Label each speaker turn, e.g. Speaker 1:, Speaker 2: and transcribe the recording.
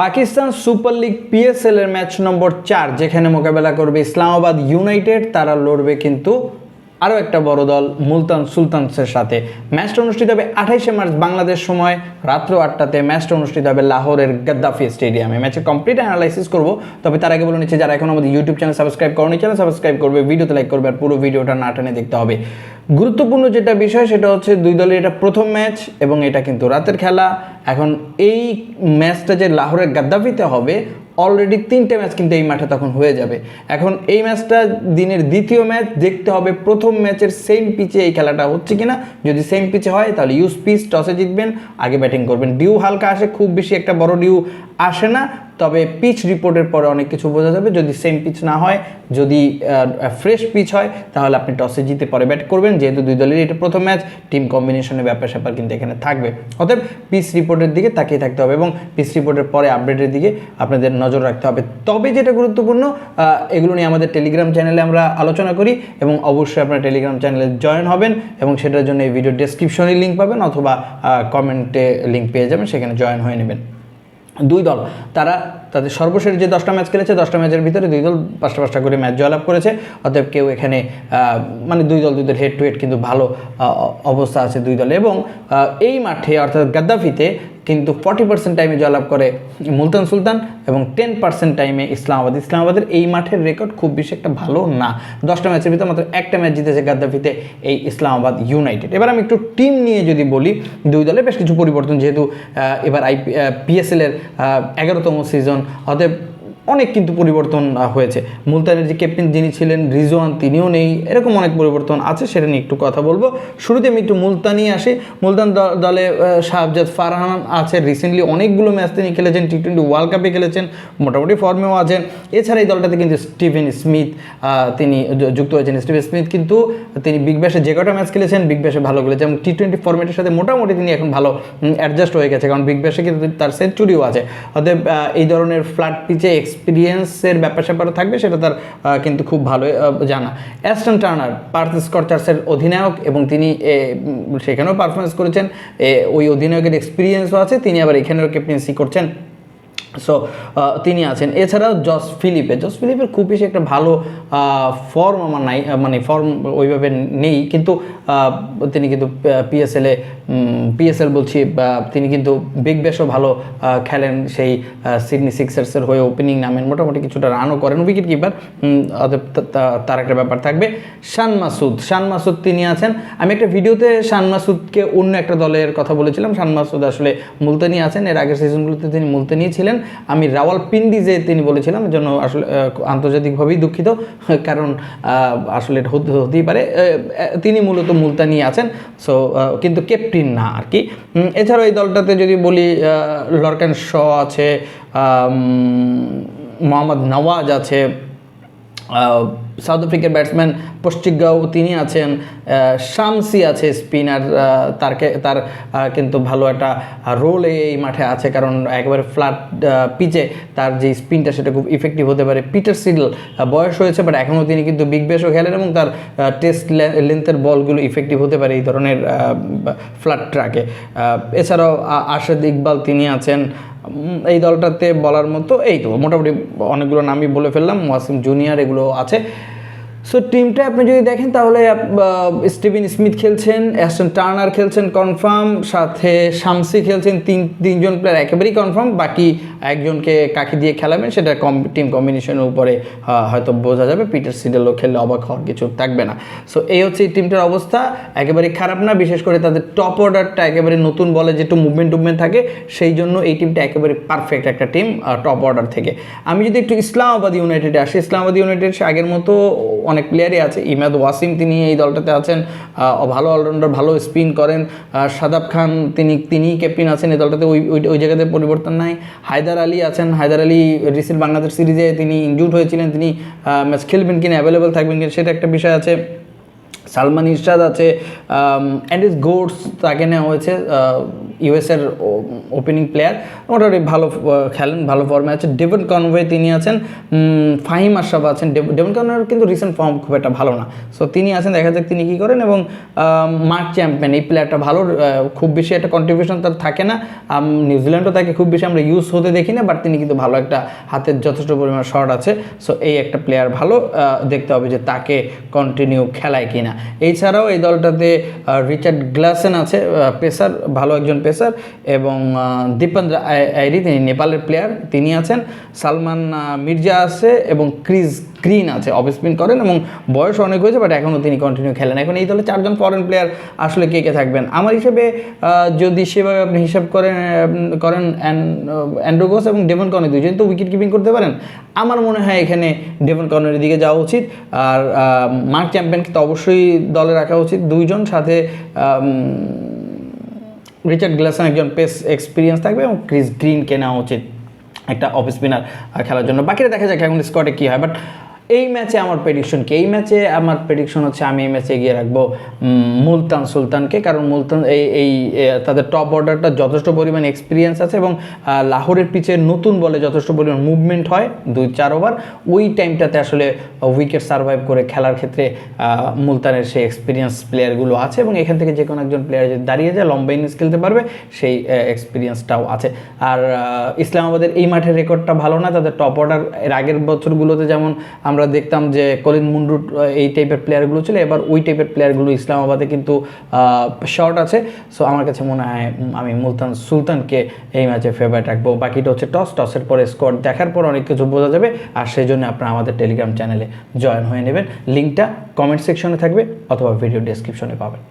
Speaker 1: Pakistan super league PSL এর match নম্বর 4 যেখানে মোকাবেলা করবে ইসলামাবাদ ইউনাইটেড। তারা লড়বে কিন্তু আরও একটা বড় দল মুলতান সুলতানসের সাথে। ম্যাচটা অনুষ্ঠিত হবে 28শে মার্চ বাংলাদেশ সময় রাত্র 8টাতে। ম্যাচটা অনুষ্ঠিত হবে লাহোরের গাদ্দাফি স্টেডিয়ামে। ম্যাচের কমপ্লিট অ্যানালাইসিস করব, তবে তার আগে বলে নিচ্ছি যারা এখন আমাদের ইউটিউব চ্যানেল সাবস্ক্রাইব করেনি চ্যানেল সাবস্ক্রাইব করবে, ভিডিওতে লাইক করবে, আর পুরো ভিডিওটা না টেনে দেখতে হবে। গুরুত্বপূর্ণ যেটা বিষয় সেটা হচ্ছে দুই দলের এটা প্রথম ম্যাচ এবং এটা কিন্তু রাতের খেলা। এখন এই ম্যাচটা যে লাহোরের গাদ্দাফিতে হবে, অলরেডি 3টে ম্যাচ কিন্তু এই মাঠে তখন হয়ে যাবে। এখন এই ম্যাচটা দিনের দ্বিতীয় ম্যাচ, দেখতে হবে প্রথম ম্যাচের সেম পিচে এই খেলাটা হচ্ছে কিনা। যদি সেম পিচে হয় তাহলে ইউজ পিচ, টসে জিতবেন, আগে ব্যাটিং করবেন। ডিউ হালকা আসে, খুব বেশি একটা বড় ডিউ আসে না, তবে পিচ রিপোর্টের পরে অনেক কিছু বোঝা যাবে। যদি সেম পিচ না হয়, যদি ফ্রেশ পিচ হয়, তাহলে আপনি টসে জিতে পরে ব্যাট করবেন। যেহেতু দুই দলেরই এটা প্রথম ম্যাচ, টিম কম্বিনেশনের ব্যাপার স্যাপার কিন্তু এখানে থাকবে। অতএব পিচ রিপোর্টের দিকে তাকিয়ে থাকতে হবে এবং পিচ রিপোর্টের পরে আপডেটের দিকে আপনাদের নজর রাখতে হবে। তবে যেটা গুরুত্বপূর্ণ, এগুলো নিয়ে আমাদের টেলিগ্রাম চ্যানেলে আমরা আলোচনা করি এবং অবশ্যই আপনারা টেলিগ্রাম চ্যানেলে জয়েন হবেন এবং সেটার জন্য এই ভিডিও ডেসক্রিপশনে লিঙ্ক পাবেন অথবা কমেন্টে লিঙ্ক পেয়ে যাবেন, সেখানে জয়েন হয়ে নেবেন। দুই দল তারা তাদের সর্বশেষ যে 10টা ম্যাচ খেলেছে, 10টা ম্যাচের ভিতরে দুই দল 5টা করে ম্যাচ জয়লাভ করেছে। অতএব কেউ এখানে মানে দুই দল হেড টু হেড কিন্তু ভালো অবস্থা আছে দুই দলে। এবং এই মাঠে অর্থাৎ গাদ্দাফিতে কিন্তু 40% টাইমে জয়লাভ করে মুলতান সুলতান এবং 10% টাইমে ইসলামাবাদ। ইসলামাবাদের এই মাঠের রেকর্ড খুব বেশি একটা ভালো না। 10টা ম্যাচের ভিতরে মাত্র একটা ম্যাচ জিতেছে গাদ্দাফিতে এই ইসলামাবাদ ইউনাইটেড। এবার আমি একটু টিম নিয়ে যদি বলি, দুই দলে বেশ কিছু পরিবর্তন, যেহেতু এবার পিএসএল এর 11তম সিজন, অতএব অনেক কিন্তু পরিবর্তন হয়েছে। মুলতানের যে ক্যাপ্টেন যিনি ছিলেন রিজওয়ান, তিনিও নেই, এরকম অনেক পরিবর্তন আছে, সেটা নিয়ে একটু কথা বলবো। শুরুতে আমি একটু মুলতানি আসি। মুলতান দলে শাহজাদ ফারহান আছে, রিসেন্টলি অনেকগুলো ম্যাচ তিনি খেলেছেন, টি20 ওয়ার্ল্ড কাপে খেলেছেন, মোটামুটি ফর্মেও আছেন। এছাড়া এই দলটাতে কিন্তু স্টিভেন স্মিথ তিনি যুক্ত হয়েছেন। স্টিভেন স্মিথ কিন্তু তিনি বিগ ব্যাশে যে কটা ম্যাচ খেলেছেন, বিগ ব্যাশে ভালো খেলেছেন এবং টি20 ফর্মেটের সাথে মোটামুটি তিনি এখন ভালো অ্যাডজাস্ট হয়ে গেছে, কারণ বিগ ব্যাশে কিন্তু তার সেঞ্চুরিও আছে। অতএব এই ধরনের ফ্ল্যাট পিচে এক্সপিরিয়েন্সের ব্যাপার স্যাপারও থাকবে, সেটা তার কিন্তু খুব ভালো জানা। অ্যাস্টন টার্নার পার্থ স্কচার্সের অধিনায়ক এবং তিনি সেখানেও পারফরমেন্স করেছেন, ওই অধিনায়কের এক্সপিরিয়েন্সও আছে, তিনি আবার এখানেও ক্যাপ্টেন্সি করছেন, সো তিনি আছেন। এছাড়াও জস ফিলিপের খুব বেশি একটা ভালো ফর্ম আমার নাই, মানে ফর্ম ওইভাবে নেই, কিন্তু তিনি কিন্তু পিএসএল বলছি, তিনি কিন্তু বিগ ব্যাশও ভালো খেলেন, সেই সিডনি সিক্সার্সের হয়ে ওপেনিং নামেন, মোটামুটি কিছুটা রানও করেন, উইকেট কিপার, তার একটা ব্যাপার থাকবে। শান মাসুদ তিনি আছেন। আমি একটা ভিডিওতে শান মাসুদকে অন্য একটা দলের কথা বলেছিলাম। শান মাসুদ আসলে মুলতানি আছেন, এর আগের সিজনগুলোতে তিনি মুলতানি ছিলেন। আমি রাওয়ালপিন্ডিজে তিনি বলেছিলাম, এর জন্য আসলে আন্তর্জাতিকভাবেই দুঃখিত, কারণ আসলে এটা হতেই পারে। তিনি মূলত মুলতানি আছেন, সো কিন্তু ক্যাপ্টেন না আর কি। এছাড়াও এই দলটাতে যদি বলি, লরকান শ আছে, মোহাম্মদ নওয়াজ আছে, সাউথ আফ্রিকার ব্যাটসম্যান পশ্চিগাও তিনি আছেন, শামসি আছে স্পিনার, তার কিন্তু ভালো একটা রোল এই মাঠে আছে, কারণ একেবারে ফ্ল্যাট পিচে তার যে স্পিনটা সেটা খুব ইফেক্টিভ হতে পারে। পিটার সিডল বয়স হয়েছে, বাট এখনও তিনি কিন্তু বিগ ব্যাশও খেলেন এবং তার টেস্ট লেন্থের বলগুলো ইফেক্টিভ হতে পারে এই ধরনের ফ্ল্যাট ট্র্যাকে। এছাড়াও আরশাদ ইকবাল তিনি আছেন। এই দলটাতে বলার মতো এই তো মোটামুটি অনেকগুলো নামই বলে ফেললাম, ওয়াসিম জুনিয়র এগুলো আছে। সো টিমটা আপনি যদি দেখেন তাহলে স্টিভেন স্মিথ খেলছেন, অ্যাস্টন টার্নার খেলছেন কনফার্ম, সাথে শামসি খেলছেন, তিনজন প্লেয়ার একেবারেই কনফার্ম, বাকি একজনকে কাকে দিয়ে খেলাবেন সেটা টিম কম্বিনেশনের উপরে হয়তো বোঝা যাবে। পিটার সিডেলও খেললে অবাক হওয়ার কিছু থাকবে না। সো এই হচ্ছে এই টিমটার অবস্থা, একেবারেই খারাপ না, বিশেষ করে তাদের টপ অর্ডারটা একেবারে নতুন বলে যেটু মুভমেন্ট থাকে, সেই জন্য এই টিমটা একেবারে পারফেক্ট একটা টিম টপ অর্ডার থেকে। আমি যদি একটু ইসলামাবাদ ইউনাইটেডে আসি, ইসলামাবাদ ইউনাইটেড আগের মতো অনেক প্লেয়ারই আছে। ইমাদ ওয়াসিম তিনি এই দলটাতে আছেন, ভালো অলরাউন্ডার, ভালো স্পিন করেন। শাদাব খান তিনি ক্যাপ্টেন আছেন এই দলটাতে, ওই জায়গাতে পরিবর্তন নাই। হায়দার আলী আছেন, হায়দার আলী রিসেন্ট বাংলাদেশ সিরিজে তিনি ইনজুর্ড হয়েছিলেন, তিনি ম্যাচ খেলবেন কিনা, অ্যাভেলেবেল থাকবেন কিনা সেটা একটা বিষয় আছে। সালমান ইরশাদ আছে, অ্যান্ডিস গোডস তাকে নেওয়া হয়েছে, ইউএসের ওপেনিং প্লেয়ার, মোটামুটি ভালো খেলেন, ভালো ফর্মে আছে। ডেভন কনওয়ে তিনি আছেন, ফাহিম আশরাফ আছেন। ডেভন কনওয়ের কিন্তু রিসেন্ট ফর্ম খুব একটা ভালো না, সো তিনি আছেন, দেখা যাক তিনি কী করেন। এবং মার্ক চ্যাম্পিয়ন এই প্লেয়ারটা ভালো, খুব বেশি একটা কন্ট্রিবিউশন তার থাকে না, নিউজিল্যান্ডও তাকে খুব বেশি আমরা ইউজ হতে দেখি না, বাট তিনি কিন্তু ভালো একটা হাতের যথেষ্ট পরিমাণ শট আছে, সো এই একটা প্লেয়ার ভালো, দেখতে হবে যে তাকে কন্টিনিউ খেলায় কিনা। এছাড়াও এই দলটাতে রিচার্ড গ্লাসেন আছে, পেসার, ভালো একজন পেসার, এবং দীপেন্দ্র আইরি তিনি নেপালের প্লেয়ার, তিনি আছেন। সালমান মির্জা আছে এবং ক্রিস গ্রিন আছে, অফ স্পিন করেন এবং বয়স অনেক হয়েছে, বাট এখনও তিনি কন্টিনিউ খেলেন। এখন এই দলে 4জন ফরেন প্লেয়ার আসলে কে কে থাকবেন আমার হিসেবে, যদি সেভাবে আপনি হিসাব করেন অ্যান্ড্রোগোস এবং ডেভন কর্নে দুইজন তো উইকেট কিপিং করতে পারেন, আমার মনে হয় এখানে ডেভন কর্নের দিকে যাওয়া উচিত। আর মার্ক চ্যাম্পিয়নকে তো অবশ্যই দলে রাখা উচিত, দুইজন, সাথে রিচার্ড গ্লাসন একজন পেস এক্সপিরিয়েন্স থাকবে, এবং ক্রিস গ্রিনকে নেওয়া উচিত একটা অফ স্পিনার খেলার জন্য। বাকিটা দেখা যাক এখন স্কোয়াডে কী হয়। বাট এই ম্যাচে আমার প্রেডিকশন কি, এই ম্যাচে আমার প্রেডিকশন হচ্ছে আমি এই ম্যাচে এগিয়ে রাখবো মুলতান সুলতানকে, কারণ মুলতান এই তাদের টপ অর্ডারটা যথেষ্ট পরিমাণ এক্সপিরিয়েন্স আছে, এবং লাহোরের পিচে নতুন বলে যথেষ্ট পরিমাণ মুভমেন্ট হয় 2-4 ওভার, ওই টাইমটাতে আসলে উইকেট সার্ভাইভ করে খেলার ক্ষেত্রে মুলতানের সেই এক্সপিরিয়েন্স প্লেয়ারগুলো আছে, এবং এখান থেকে যে কোনো একজন প্লেয়ার যদি দাঁড়িয়ে যায় লম্বা ইনিংস খেলতে পারবে, সেই এক্সপিরিয়েন্সটাও আছে। আর ইসলামাবাদের এই মাঠের রেকর্ডটা ভালো না, তাদের টপ অর্ডার এর আগের বছরগুলোতে যেমন আমরা দেখতাম যে কলিন মুন্ডুট এই টাইপের প্লেয়ারগুলো ছিল, এবার ওই টাইপের প্লেয়ারগুলো ইসলামাবাদে কিন্তু শর্ট আছে। সো আমার কাছে মনে হয় আমি মুলতান সুলতানকে এই ম্যাচে ফেভারিট রাখবো। বাকিটা হচ্ছে টসের পরে স্কোর দেখার পর অনেক কিছু বোঝা যাবে, আর সেই জন্য আপনারা আমাদের টেলিগ্রাম চ্যানেলে জয়েন হয়ে নেবেন, লিঙ্কটা কমেন্ট সেকশনে থাকবে অথবা ভিডিও ডেসক্রিপশনে পাবেন।